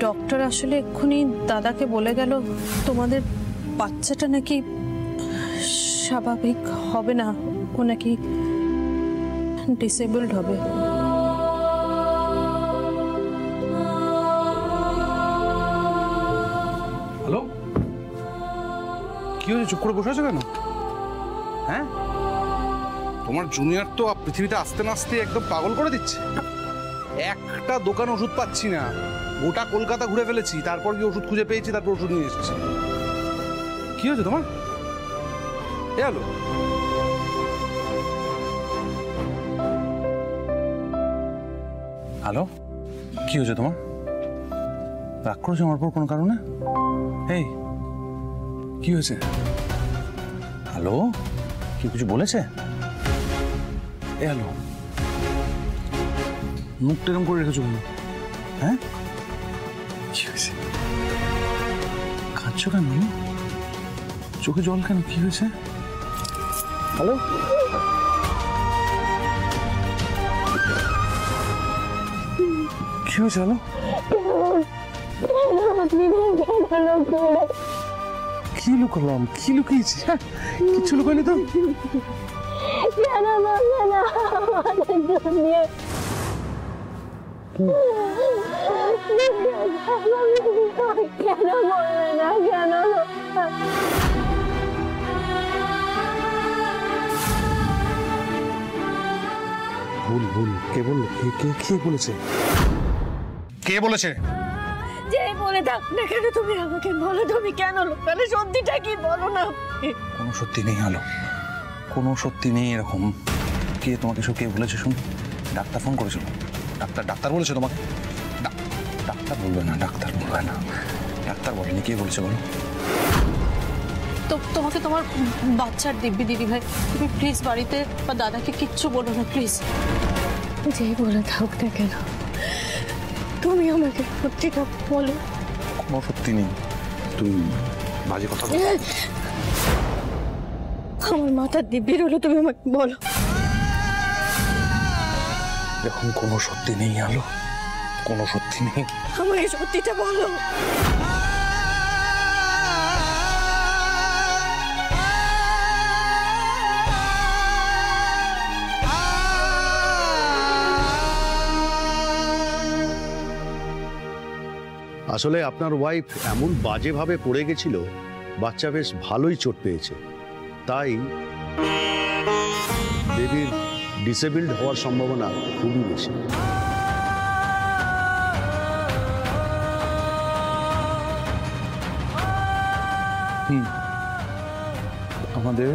Doctor আসলে এক্ষুনি দাদাকে বলে গেল তোমাদের বাচ্চাটা নাকি স্বাভাবিক হবে না, ও নাকি ডিসেবলড হবে। হ্যালো, কি হয়েছে? চুপ করে বসে আছো কেন? হ্যাঁ, তোমার জুনিয়র তো পৃথিবীতে আসতে না আসতে একদম পাগল করে দিচ্ছে। একটা দোকান ওষুধ পাচ্ছি না, গোটা কলকাতা ঘুরে ফেলেছি, তারপর কি ওষুধ খুঁজে পেয়েছি, তারপর ওষুধ নিয়ে এসেছি। কি হয়েছে তোমার? এ হলো হ্যালো, কি হয়েছে তোমার? রাগ করেছো আমার পর কোনো কারণে? এই কি হয়েছে? হ্যালো, কি কিছু বলেছে? এ হ্যালো, মুখটা এরকম করে রেখেছো কেন? হ্যাঁ, কি হয়েছে? কাঁদছো কেন? চোখে জল কেন? কি হয়েছে? হ্যালো, কি হয়েছে? হ্যালো, কি লুকালাম? কি লুকিয়েছি? কিছু লুকাইনি তো। ভুল ভুল, কে বললো? কে বলেছে? কে বলেছে? যে বলে দাও না কেন, তুমি আমাকে বলো, তুমি কেন লুকালে? সত্যিটা কি বলো না। কোনো সত্যি নেই আলো, কোনো সত্যি নেই এরকম। কে তোমাকে সব কে বলেছে? শুন, ডাক্তার ফোন করেছিল। ডাক্তার বলেছে তোমাকে? ডাক্তার বলবে না, ডাক্তার বলবে না, ডাক্তার বলেনি। কে বলেছে বলো? তো তোমাকে তোমার বাচ্চার দিব্যি দিদি ভাই, তুমি প্লিজ বাড়িতে বা দাদাকে কিচ্ছু বলো না প্লিজ। যেই বলে থাক না কেন, তুমি আমাকে সত্যিটা বলো। কোনো সত্যি নেই, তুমি বাজে কথা বলো। আমার মাথার দিব্যির হলো, তুমি আমাকে বলো। এখন কোনো সত্যি নেই আলো, কোনো সত্যি নেই। আমাকে সত্যিটা বলো। আসলে আপনার ওয়াইফ এমন বাজেভাবে পড়ে গেছিল, বাচ্চা বেশ ভালোই চোট পেয়েছে, তাই বেবির ডিসেবলড হওয়ার সম্ভাবনা খুবই বেশি। আমাদের